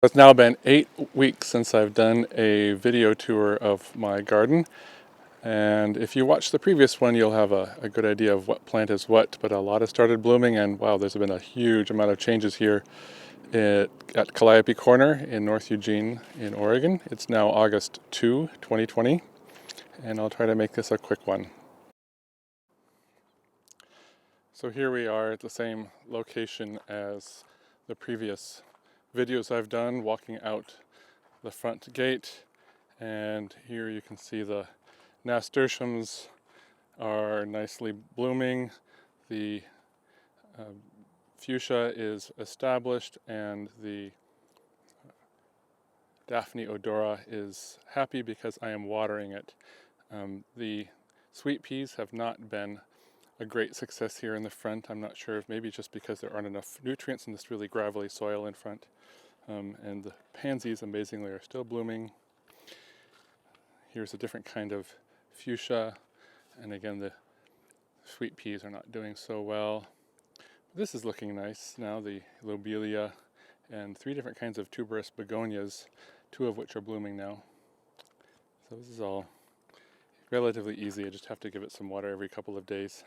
It's now been 8 weeks since I've done a video tour of my garden, and if you watch the previous one you'll have a good idea of what plant is what, but a lot has started blooming, and wow, there's been a huge amount of changes here at Calliope Corner in North Eugene in Oregon. It's now August 2, 2020, and I'll try to make this a quick one. So here we are at the same location as the previous videos I've done, walking out the front gate. And here you can see the nasturtiums are nicely blooming. The uh, fuchsia is established, and the Daphne odora is happy because I am watering it. The sweet peas have not been a great success here in the front. I'm not sure if maybe just because there aren't enough nutrients in this really gravelly soil in front. And the pansies, amazingly, are still blooming. Here's a different kind of fuchsia, and again the sweet peas are not doing so well. This is looking nice now, the lobelia, and 3 different kinds of tuberous begonias, 2 of which are blooming now. So this is all relatively easy. I just have to give it some water every couple of days.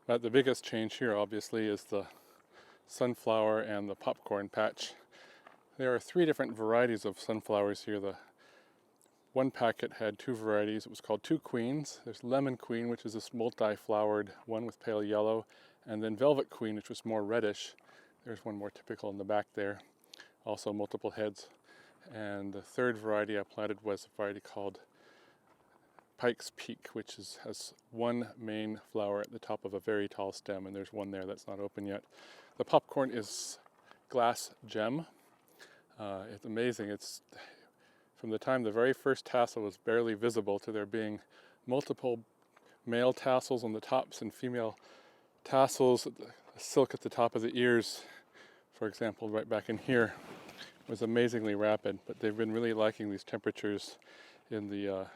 But the biggest change here obviously is the sunflower and the popcorn patch. There are 3 different varieties of sunflowers here. The one packet had 2 varieties. It was called Two Queens. There's Lemon Queen, which is this multi-flowered one with pale yellow, and then Velvet Queen, which was more reddish. There's one more typical in the back there. Also multiple heads. And the 3rd variety I planted was a variety called Pike's Peak, which has 1 main flower at the top of a very tall stem, and there's one there that's not open yet. The popcorn is glass gem. It's amazing. It's from the time the very first tassel was barely visible to there being multiple male tassels on the tops and female tassels, silk at the top of the ears, for example, right back in here, was amazingly rapid. But they've been really liking these temperatures in the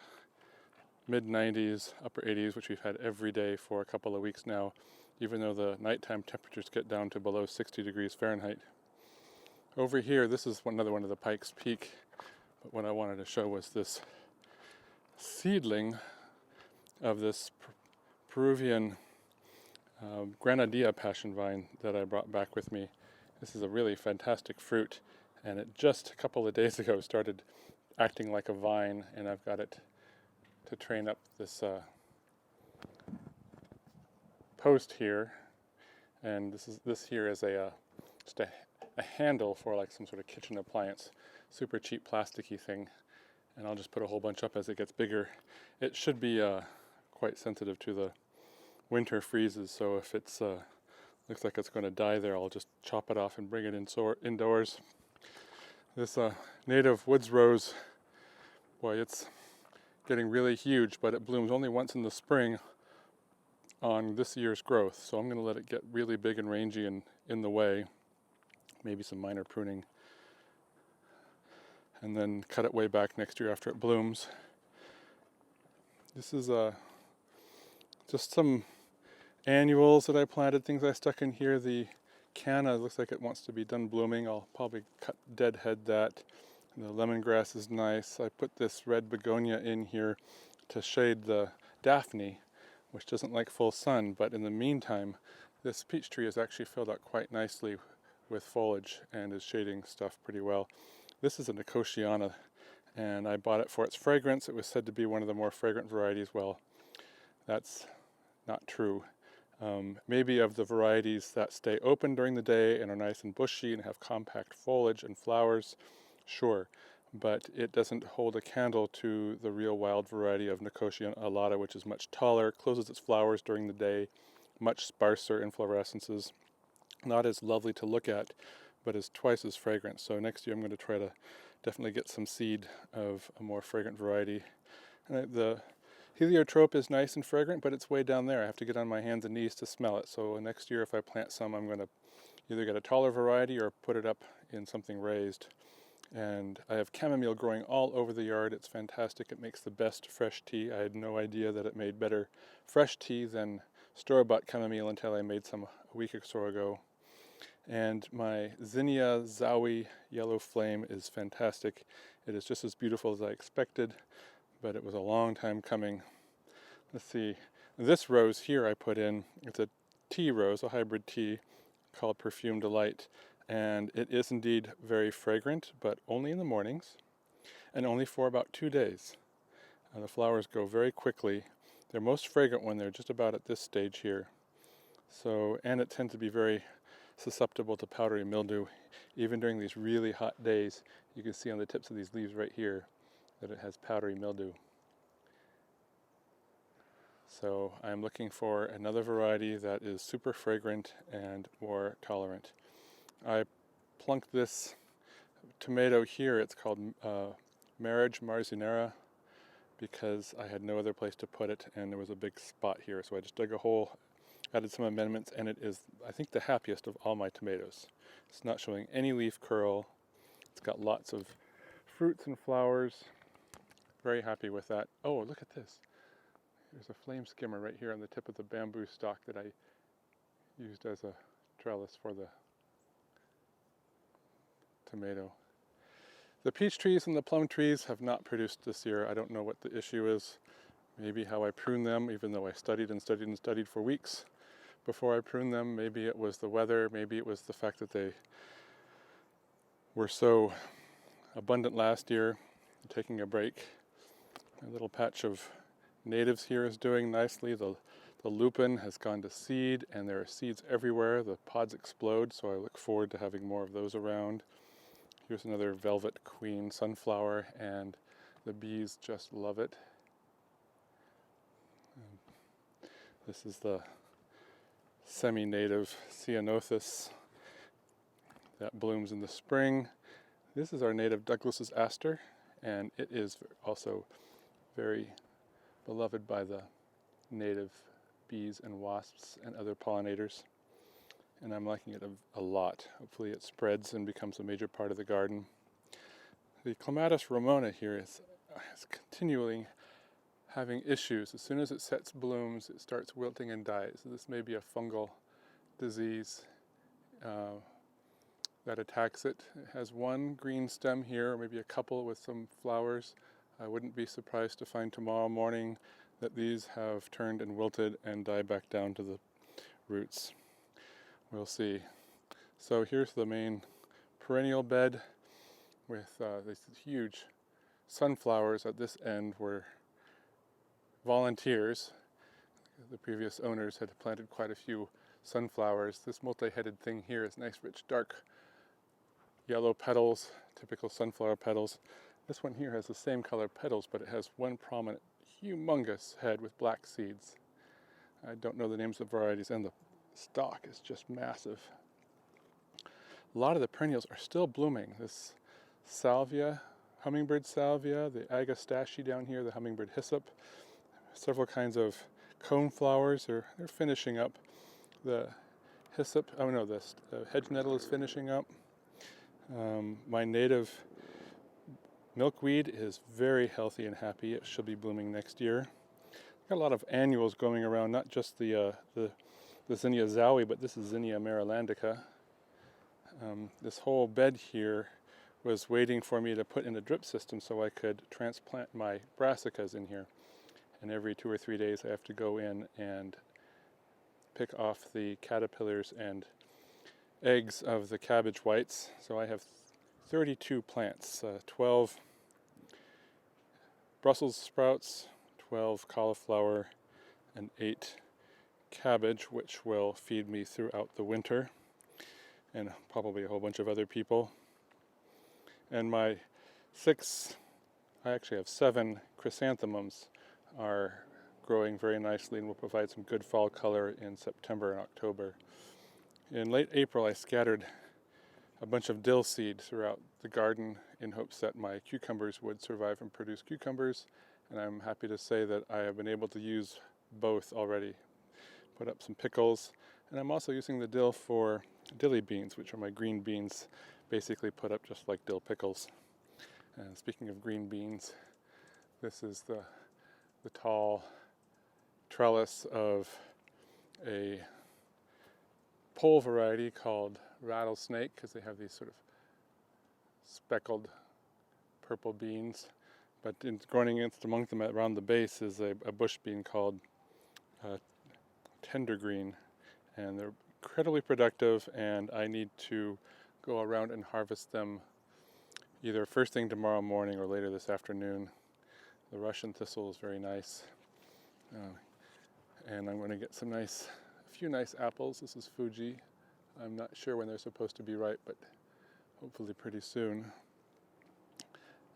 mid-90s, upper 80s, which we've had every day for a couple of weeks now, even though the nighttime temperatures get down to below 60 degrees Fahrenheit. Over here, this is another one of the Pike's Peak, but what I wanted to show was this seedling of this Peruvian Granadilla passion vine that I brought back with me. This is a really fantastic fruit, and it just a couple of days ago started acting like a vine, and I've got it to train up this post here, and this here is just a handle for like some sort of kitchen appliance, super cheap plasticky thing, and I'll just put a whole bunch up as it gets bigger. It should be quite sensitive to the winter freezes, so if it's looks like it's going to die there, I'll just chop it off and bring it indoors. This native woods rose, boy, it's getting really huge, but it blooms only once in the spring on this year's growth, so I'm going to let it get really big and rangy and in the way, maybe some minor pruning, and then cut it way back next year after it blooms. This is just some annuals that I planted, things I stuck in here. The canna looks like it wants to be done blooming. I'll probably deadhead that. The lemongrass is nice. I put this red begonia in here to shade the Daphne, which doesn't like full sun, but in the meantime, this peach tree has actually filled out quite nicely with foliage and is shading stuff pretty well. This is a Nicotiana, and I bought it for its fragrance. It was said to be one of the more fragrant varieties. Well, that's not true. Maybe of the varieties that stay open during the day and are nice and bushy and have compact foliage and flowers, sure, but it doesn't hold a candle to the real wild variety of Nicotiana alata, which is much taller, closes its flowers during the day, much sparser inflorescences, not as lovely to look at, but is twice as fragrant. So next year I'm going to try to definitely get some seed of a more fragrant variety. And the heliotrope is nice and fragrant, but it's way down there. I have to get on my hands and knees to smell it. So next year if I plant some, I'm going to either get a taller variety or put it up in something raised. And I have chamomile growing all over the yard. It's fantastic. It makes the best fresh tea. I had no idea that it made better fresh tea than store-bought chamomile until I made some a week or so ago. And my Zinnia Zowie Yellow Flame is fantastic. It is just as beautiful as I expected, but it was a long time coming. Let's see, this rose here I put in, it's a tea rose, a hybrid tea called Perfume Delight, and it is indeed very fragrant, but only in the mornings, and only for about 2 days. The flowers go very quickly. They're most fragrant when they're just about at this stage here. So, and it tends to be very susceptible to powdery mildew. Even during these really hot days, you can see on the tips of these leaves right here that it has powdery mildew. So I'm looking for another variety that is super fragrant and more tolerant. I plunked this tomato here, it's called Marriage Marzinera, because I had no other place to put it and there was a big spot here. So I just dug a hole, added some amendments, and it is, I think, the happiest of all my tomatoes. It's not showing any leaf curl. It's got lots of fruits and flowers. Very happy with that. Oh, look at this. There's a flame skimmer right here on the tip of the bamboo stalk that I used as a trellis for the tomato. The peach trees and the plum trees have not produced this year. I don't know what the issue is. Maybe how I prune them, even though I studied and studied and studied for weeks before I pruned them. Maybe it was the weather. Maybe it was the fact that they were so abundant last year, taking a break. A little patch of natives here is doing nicely. The lupin has gone to seed, and there are seeds everywhere. The pods explode, so I look forward to having more of those around. Here's another velvet queen sunflower, and the bees just love it. This is the semi-native ceanothus that blooms in the spring. This is our native Douglas's aster, and it is also very beloved by the native bees and wasps and other pollinators. And I'm liking it a lot. Hopefully it spreads and becomes a major part of the garden. The Clematis Ramona here is continually having issues. As soon as it sets blooms, it starts wilting and dies. This may be a fungal disease that attacks it. It has one green stem here, or maybe a couple with some flowers. I wouldn't be surprised to find tomorrow morning that these have turned and wilted and died back down to the roots. We'll see. So here's the main perennial bed with these huge sunflowers at this end were volunteers. The previous owners had planted quite a few sunflowers. This multi-headed thing here is nice, rich, dark yellow petals, typical sunflower petals. This one here has the same color petals, but it has one prominent, humongous head with black seeds. I don't know the names of varieties, and the stalk is just massive. A lot of the perennials are still blooming. This salvia, hummingbird salvia, the agastache down here, the hummingbird hyssop, several kinds of cone flowers they're finishing up. The hyssop, the hedge nettle is finishing up. My native milkweed is very healthy and happy. It should be blooming next year. Got a lot of annuals going around, not just the Zinnia Zowie, but this is Zinnia marilandica. This whole bed here was waiting for me to put in a drip system so I could transplant my brassicas in here. And every 2 or 3 days I have to go in and pick off the caterpillars and eggs of the cabbage whites. So I have 32 plants, 12 Brussels sprouts, 12 cauliflower, and 8 cabbage, which will feed me throughout the winter, and probably a whole bunch of other people. And my I actually have 7 chrysanthemums are growing very nicely and will provide some good fall color in September and October. In late April, I scattered a bunch of dill seed throughout the garden in hopes that my cucumbers would survive and produce cucumbers, and I'm happy to say that I have been able to use both already. Put up some pickles, and I'm also using the dill for dilly beans, which are my green beans, basically put up just like dill pickles. And speaking of green beans, this is the tall trellis of a pole variety called rattlesnake because they have these sort of speckled purple beans. But growing among them around the base is a bush bean called tender green, and they're incredibly productive, and I need to go around and harvest them either first thing tomorrow morning or later this afternoon. The Russian thistle is very nice, and I'm going to get a few nice apples. This is Fuji. I'm not sure when they're supposed to be ripe, but hopefully pretty soon.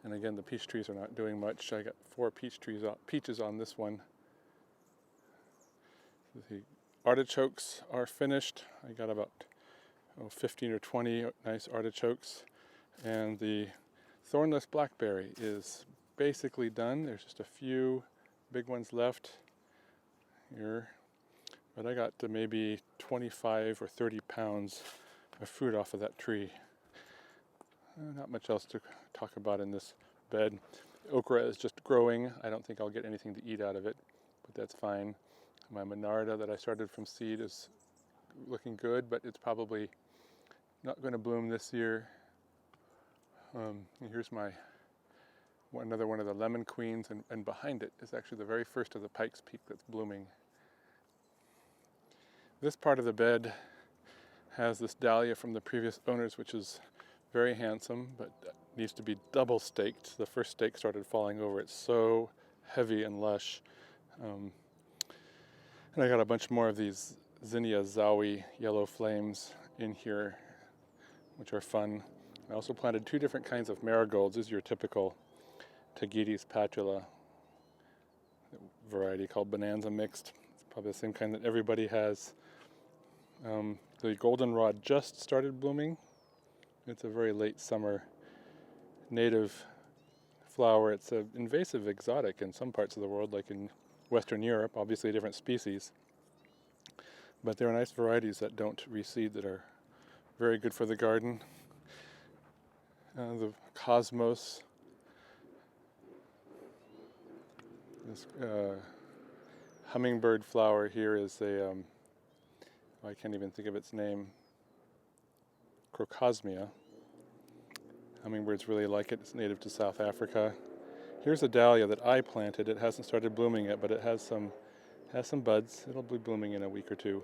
And again, the peach trees are not doing much. I got 4 peaches on this one. The artichokes are finished. I got about 15 or 20 nice artichokes. And the thornless blackberry is basically done. There's just a few big ones left here. But I got to maybe 25 or 30 pounds of fruit off of that tree. Not much else to talk about in this bed. Okra is just growing. I don't think I'll get anything to eat out of it, but that's fine. My Monarda that I started from seed is looking good, but it's probably not going to bloom this year. Here's another one of the lemon queens, and behind it is actually the very first of the Pike's Peak that's blooming. This part of the bed has this dahlia from the previous owners, which is very handsome, but needs to be double staked. The first stake started falling over. It's so heavy and lush. And I got a bunch more of these Zinnia Zowie yellow flames in here, which are fun. I also planted 2 different kinds of marigolds. This is your typical Tagetes patula variety called Bonanza Mixed. It's probably the same kind that everybody has. The goldenrod just started blooming. It's a very late summer native flower. It's an invasive exotic in some parts of the world, like in Western Europe, obviously a different species. But there are nice varieties that don't reseed that are very good for the garden. The Cosmos, this hummingbird flower here is I can't even think of its name, Crocosmia. Hummingbirds really like it. It's native to South Africa. Here's a dahlia that I planted. It hasn't started blooming yet, but it has some buds. It'll be blooming in a week or 2.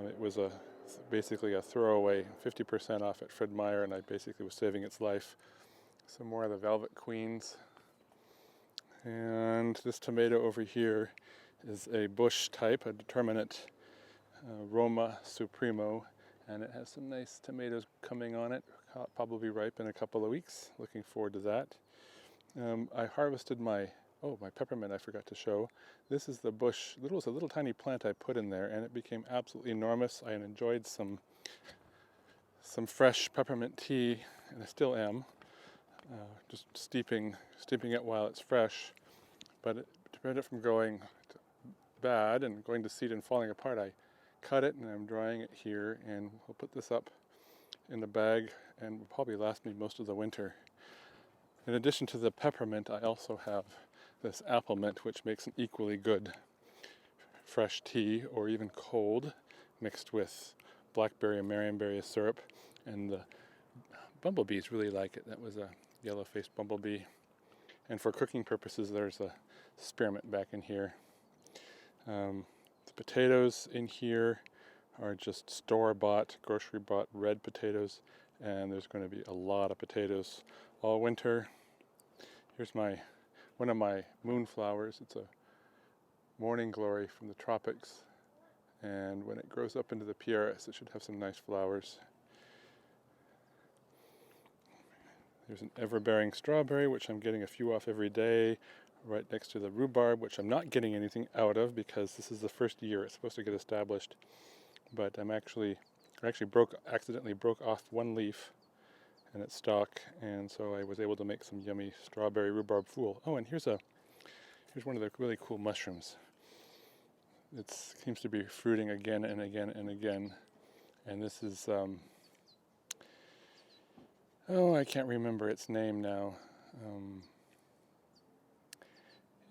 It was basically a throwaway, 50% off at Fred Meyer, and I basically was saving its life. Some more of the Velvet Queens. And this tomato over here is a bush type, a determinate Roma Supremo, and it has some nice tomatoes coming on it, probably ripe in a couple of weeks. Looking forward to that. I harvested my peppermint I forgot to show. This is the bush. It was a little tiny plant I put in there, and it became absolutely enormous. I enjoyed some fresh peppermint tea, and I still am. Just steeping it while it's fresh. But to prevent it from going bad and going to seed and falling apart, I cut it, and I'm drying it here, and we'll put this up in the bag, and will probably last me most of the winter. In addition to the peppermint, I also have this apple mint, which makes an equally good fresh tea, or even cold, mixed with blackberry and marionberry syrup. And the bumblebees really like it. That was a yellow-faced bumblebee. And for cooking purposes, there's a spearmint back in here. The potatoes in here are just store-bought, grocery-bought red potatoes, and there's going to be a lot of potatoes all winter. Here's one of my moonflowers. It's a morning glory from the tropics, and when it grows up into the pieris, it should have some nice flowers. There's an ever-bearing strawberry, which I'm getting a few off every day, right next to the rhubarb, which I'm not getting anything out of because this is the first year it's supposed to get established. But I accidentally broke off one leaf and its stalk, and so I was able to make some yummy strawberry rhubarb fool. Oh, and here's one of the really cool mushrooms. It seems to be fruiting again and again and again, and this is I can't remember its name now.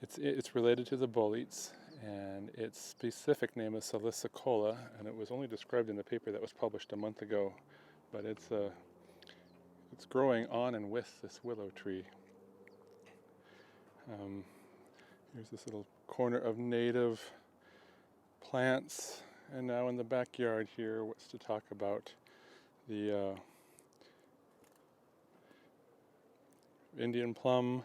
It's related to the boletes, and its specific name is salicicola, and it was only described in the paper that was published a month ago, but it's growing on and with this willow tree. Here's this little corner of native plants, and now in the backyard here, what's to talk about? The Indian plum.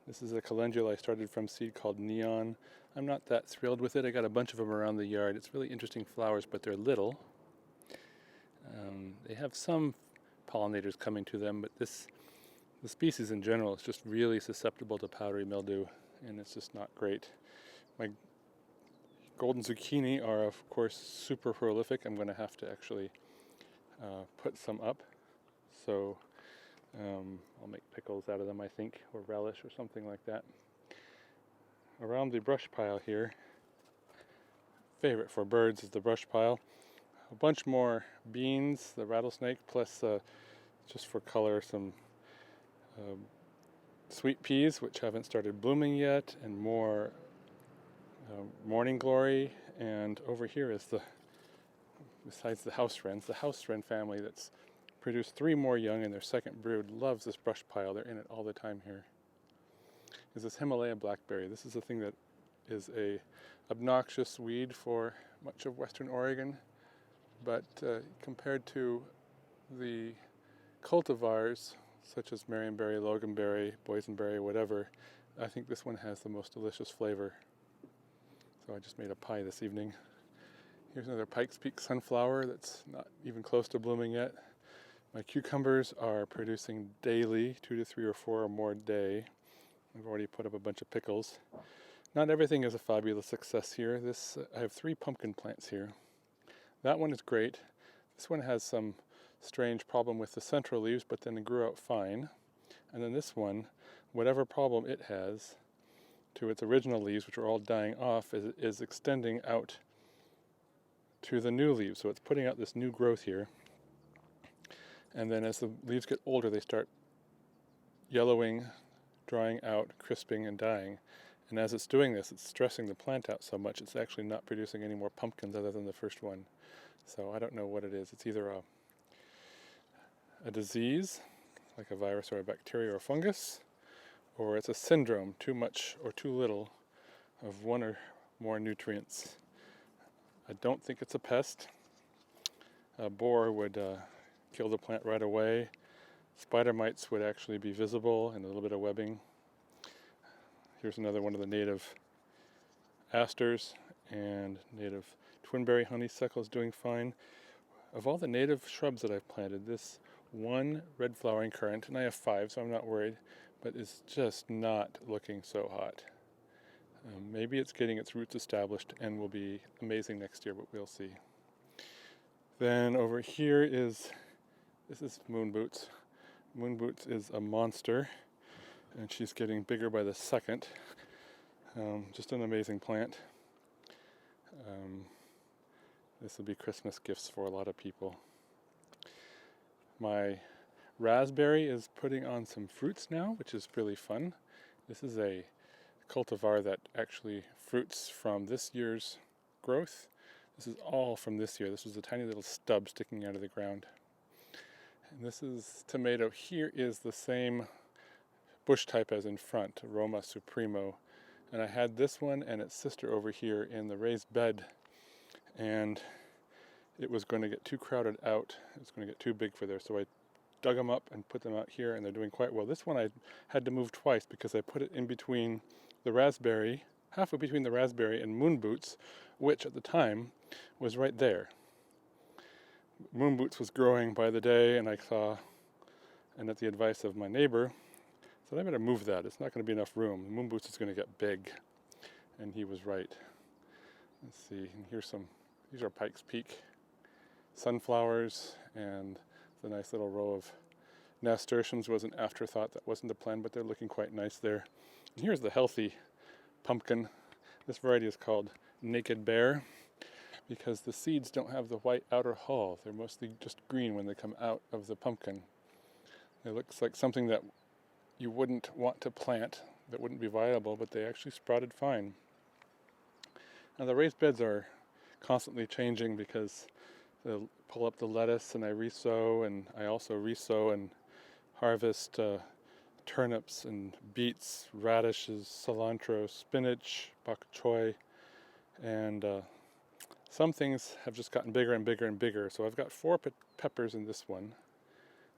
This is a calendula I started from seed called Neon. I'm not that thrilled with it. I got a bunch of them around the yard. It's really interesting flowers, but they're little. They have some pollinators coming to them, but the species in general is just really susceptible to powdery mildew, and it's just not great. My golden zucchini are, of course, super prolific. I'm going to have to actually put some up. So I'll make pickles out of them, I think, or relish or something like that. Around the brush pile here, favorite for birds is the brush pile. A bunch more beans, the rattlesnake, plus just for color some sweet peas, which haven't started blooming yet, and more morning glory. And over here is besides the house wren family that's produced 3 more young, and their second brood loves this brush pile. They're in it all the time here. Is this Himalaya blackberry. This is a thing that is a obnoxious weed for much of western Oregon, but compared to the cultivars such as Marionberry, Loganberry, Boysenberry, whatever, I think this one has the most delicious flavor. So I just made a pie this evening. Here's another Pikes Peak sunflower that's not even close to blooming yet. My cucumbers are producing daily, 2 to 3 or 4 or more a day. I've already put up a bunch of pickles. Not everything is a fabulous success here. I have 3 pumpkin plants here. That one is great. This one has some strange problem with the central leaves, but then it grew out fine. And then this one, whatever problem it has to its original leaves, which are all dying off, is extending out to the new leaves. So it's putting out this new growth here. And then as the leaves get older, they start yellowing, drying out, crisping, and dying. And as it's doing this, it's stressing the plant out so much, it's actually not producing any more pumpkins other than the first one. So I don't know what it is. It's either a disease, like a virus or a bacteria or a fungus, or it's a syndrome, too much or too little of one or more nutrients. I don't think it's a pest. A boar would kill the plant right away. Spider mites would actually be visible, and a little bit of webbing. Here's another one of the native asters, and native twinberry honeysuckle is doing fine. Of all the native shrubs that I've planted, this one red flowering currant, and I have 5, so I'm not worried, but it's just not looking so hot. Maybe it's getting its roots established and will be amazing next year, but we'll see. Then over here this is moon boots. Moon boots is a monster, and she's getting bigger by the second. Just an amazing plant. This will be Christmas gifts for a lot of people. My raspberry is putting on some fruits now, which is really fun. This is a cultivar that actually fruits from this year's growth. This is all from this year. This was a tiny little stub sticking out of the ground. And this is tomato. Here is the same bush type as in front, Roma Supremo. And I had this one and its sister over here in the raised bed, and it was going to get too crowded out. It was going to get too big for there, so I dug them up and put them out here, and they're doing quite well. This one I had to move twice because I put it in between the raspberry, halfway between the raspberry and moon boots, which at the time was right there. Moon boots was growing by the day, and I saw, and at the advice of my neighbor, said I better move that. It's not going to be enough room. Moon boots is going to get big, and he was right. Let's see. And these are Pikes Peak sunflowers, and the nice little row of nasturtiums was an afterthought. That wasn't the plan, but they're looking quite nice there. And here's the healthy pumpkin. This variety is called Naked Bear because the seeds don't have the white outer hull. They're mostly just green when they come out of the pumpkin. It looks like something that you wouldn't want to plant, that wouldn't be viable, but they actually sprouted fine. Now the raised beds are constantly changing because they'll pull up the lettuce and I resow, and I also resow and harvest turnips and beets, radishes, cilantro, spinach, bok choy, and some things have just gotten bigger and bigger and bigger. So I've got 4 peppers in this one.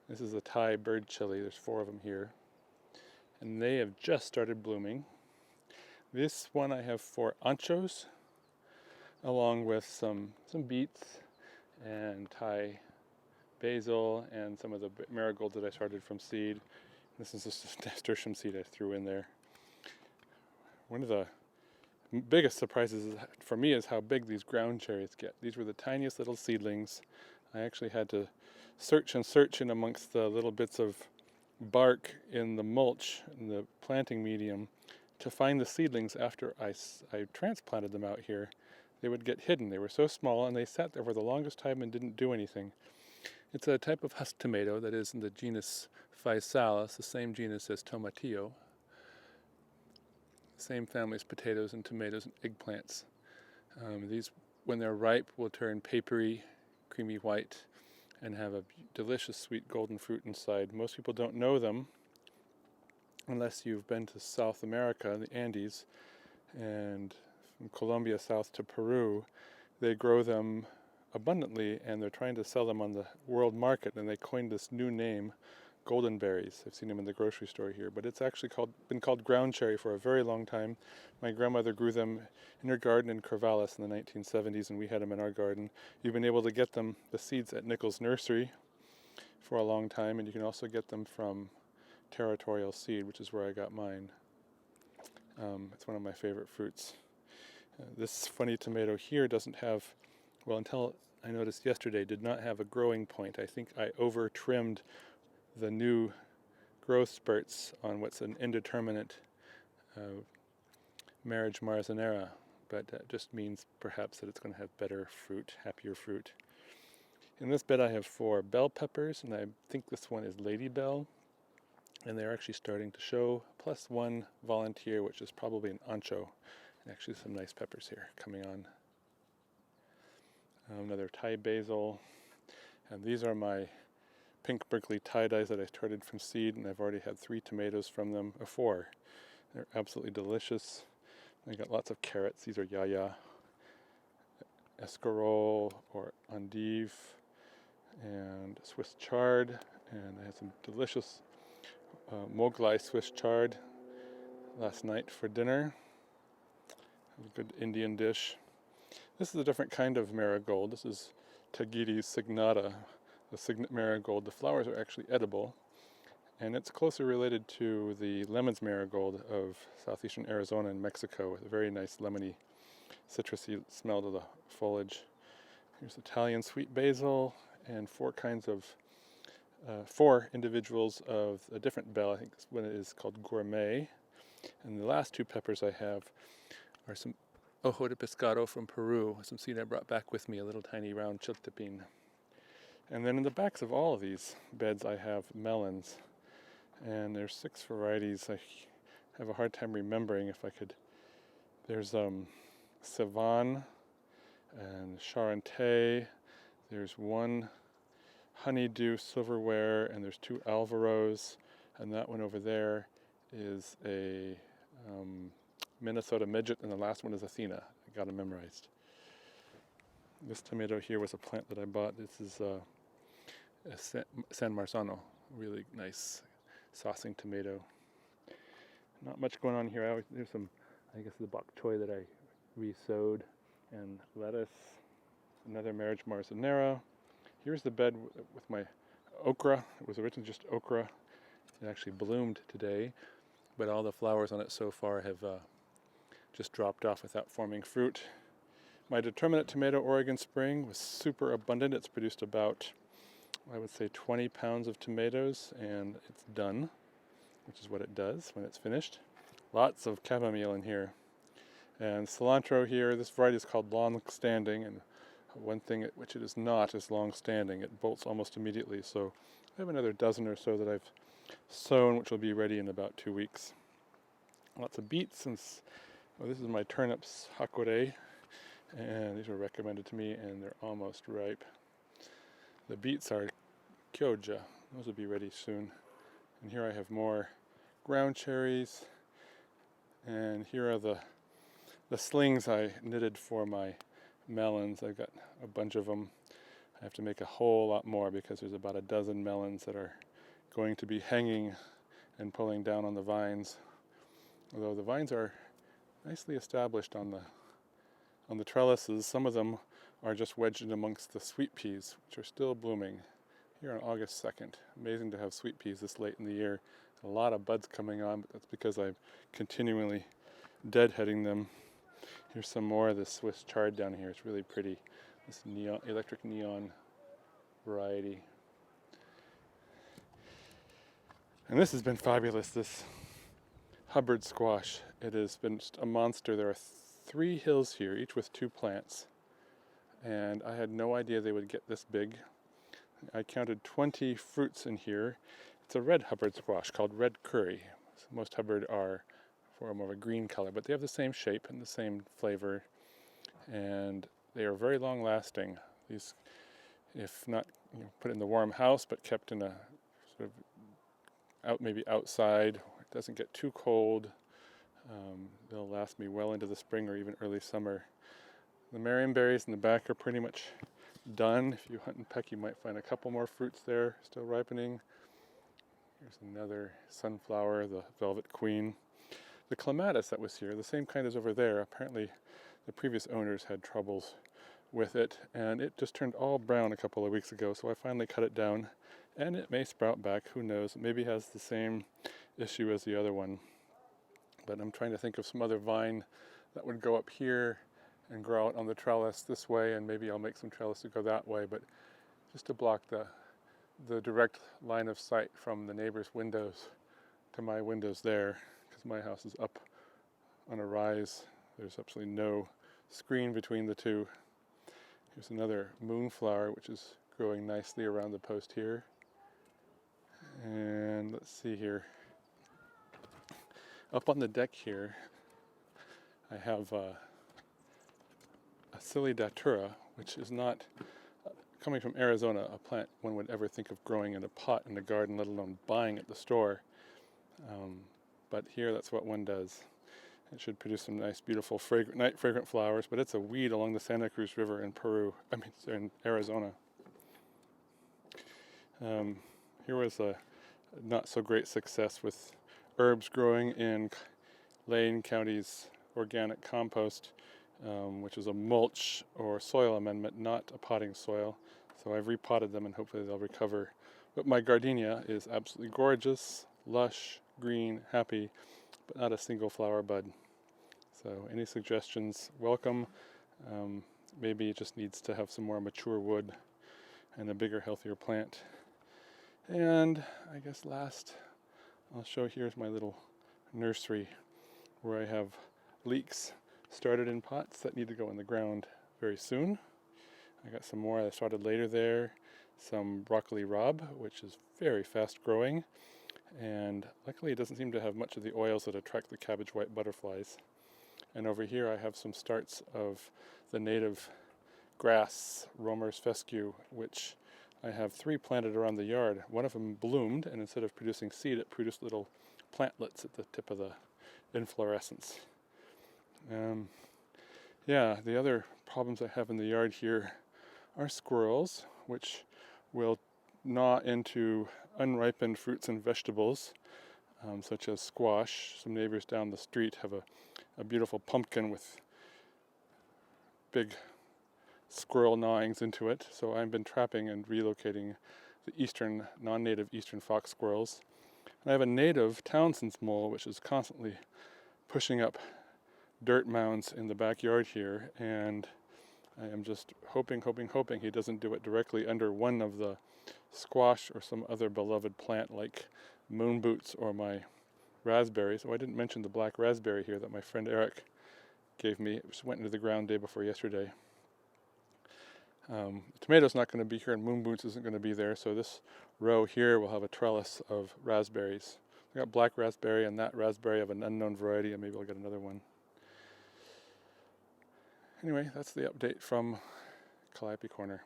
This is a Thai bird chili. There's 4 of them here. And they have just started blooming. This one I have 4 anchos, along with some beets and Thai basil and some of the marigolds that I started from seed. This is just a nasturtium seed I threw in there. One of the biggest surprises for me is how big these ground cherries get. These were the tiniest little seedlings. I actually had to search in amongst the little bits of bark in the mulch, in the planting medium, to find the seedlings after I transplanted them out here. They would get hidden. They were so small and they sat there for the longest time and didn't do anything. It's a type of husk tomato that is in the genus Physalis, the same genus as tomatillo. Same family as potatoes and tomatoes and eggplants. These, when they're ripe, will turn papery, creamy white, and have a delicious sweet golden fruit inside. Most people don't know them unless you've been to South America, the Andes, and from Colombia south to Peru. They grow them abundantly, and they're trying to sell them on the world market, and they coined this new name, golden berries. I've seen them in the grocery store here, but it's actually been called ground cherry for a very long time. My grandmother grew them in her garden in Corvallis in the 1970s, and we had them in our garden. You've been able to get them, the seeds, at Nichols Nursery for a long time, and you can also get them from Territorial Seed, which is where I got mine. It's one of my favorite fruits. This funny tomato here doesn't have, well, until I noticed yesterday, did not have a growing point. I think I over-trimmed the new growth spurts on what's an indeterminate marriage marzanera, but that just means perhaps that it's going to have better fruit, happier fruit. In this bed I have 4 bell peppers, and I think this one is Lady Bell, and they're actually starting to show, plus 1 volunteer, which is probably an ancho, and actually some nice peppers here coming on. Another Thai basil, and these are my pink Berkeley tie-dyes that I started from seed, and I've already had 3 tomatoes from them, 4. They're absolutely delicious. I got lots of carrots. These are yaya, escarole or endive, and Swiss chard, and I had some delicious Moglai Swiss chard last night for dinner. A good Indian dish. This is a different kind of marigold. This is Tahiti signata, the signet marigold. The flowers are actually edible, and it's closely related to the lemons marigold of southeastern Arizona and Mexico, with a very nice lemony, citrusy smell to the foliage. Here's Italian sweet basil, and 4 kinds of 4 individuals of a different bell. I think this one is called Gourmet. And the last 2 peppers I have are some ojo de pescado from Peru, some seed I brought back with me, a little tiny round chiltepin. And then in the backs of all of these beds I have melons, and there's 6 varieties. I have a hard time remembering if I could. There's Savan and Charente. There's 1 honeydew silverware, and there's 2 Alvaros, and that one over there is a Minnesota midget, and the last one is Athena. I got them memorized. This tomato here was a plant that I bought. This is a San Marzano, really nice saucing tomato. Not much going on here. There's some, I guess, the bok choy that I re-sowed, and lettuce, another marriage marzanera. Here's the bed with my okra. It was originally just okra. It actually bloomed today, but all the flowers on it so far have just dropped off without forming fruit. My determinate tomato Oregon Spring was super abundant. It's produced about, I would say, 20 pounds of tomatoes, and it's done, which is what it does when it's finished. Lots of chamomile in here. And cilantro here, this variety is called long standing, and one thing which it is not is long standing. It bolts almost immediately, so I have another dozen or so that I've sown, which will be ready in about 2 weeks. Lots of beets, and well, this is my turnips hakore. And these were recommended to me, and they're almost ripe. The beets are kyoja. Those will be ready soon. And here I have more ground cherries. And here are the slings I knitted for my melons. I've got a bunch of them. I have to make a whole lot more because there's about a dozen melons that are going to be hanging and pulling down on the vines. Although the vines are nicely established on the trellises, some of them are just wedged in amongst the sweet peas, which are still blooming here on August 2nd. Amazing to have sweet peas this late in the year. A lot of buds coming on, but that's because I'm continually deadheading them. Here's some more of this Swiss chard down here. It's really pretty. This neon, electric neon variety. And this has been fabulous, this Hubbard squash. It has been just a monster. There are 3 hills here, each with 2 plants. And I had no idea they would get this big. I counted 20 fruits in here. It's a red Hubbard squash called red curry. Most Hubbard are for more of a green color, but they have the same shape and the same flavor, and they are very long lasting. These, if not put in the warm house, but kept in a sort of maybe outside, it doesn't get too cold. They'll last me well into the spring or even early summer. The marionberries in the back are pretty much done. If you hunt and peck, you might find a couple more fruits there still ripening. Here's another sunflower, the velvet queen. The clematis that was here, the same kind as over there, apparently the previous owners had troubles with it, and it just turned all brown a couple of weeks ago, so I finally cut it down, and it may sprout back, who knows. It maybe has the same issue as the other one. But I'm trying to think of some other vine that would go up here and grow out on the trellis this way, and maybe I'll make some trellis to go that way, but just to block the direct line of sight from the neighbor's windows to my windows there, because my house is up on a rise. There's absolutely no screen between the two. Here's another moonflower, which is growing nicely around the post here. And let's see here. Up on the deck here, I have a Silly datura, which is not, coming from Arizona, a plant one would ever think of growing in a pot in a garden, let alone buying at the store. But here, that's what one does. It should produce some nice, beautiful, night fragrant flowers, but it's a weed along the Santa Cruz River in in Arizona. Here was a not so great success with herbs growing in Lane County's organic compost, which is a mulch or soil amendment, not a potting soil. So I've repotted them and hopefully they'll recover. But my gardenia is absolutely gorgeous, lush, green, happy, but not a single flower bud. So any suggestions, welcome. Maybe it just needs to have some more mature wood and a bigger, healthier plant. And I guess last, I'll show here's my little nursery where I have leeks started in pots that need to go in the ground very soon. I got some more I started later there, some broccoli rabe, which is very fast growing, and luckily it doesn't seem to have much of the oils that attract the cabbage white butterflies. And over here I have some starts of the native grass, Romer's fescue, which I have 3 planted around the yard. One of them bloomed, and instead of producing seed, it produced little plantlets at the tip of the inflorescence. Yeah, the other problems I have in the yard here are squirrels, which will gnaw into unripened fruits and vegetables, such as squash. Some neighbors down the street have a beautiful pumpkin with big squirrel gnawings into it, so I've been trapping and relocating the non-native eastern fox squirrels. And I have a native Townsend's mole, which is constantly pushing up dirt mounds in the backyard here, and I am just hoping he doesn't do it directly under one of the squash or some other beloved plant like moon boots or my raspberries. Oh, I didn't mention the black raspberry here that my friend Eric gave me. It just went into the ground day before yesterday. The tomato's not going to be here, and moon boots isn't going to be there, so this row here will have a trellis of raspberries. I got black raspberry and that raspberry of an unknown variety, and maybe I'll get another one. Anyway, that's the update from Calliope Corner.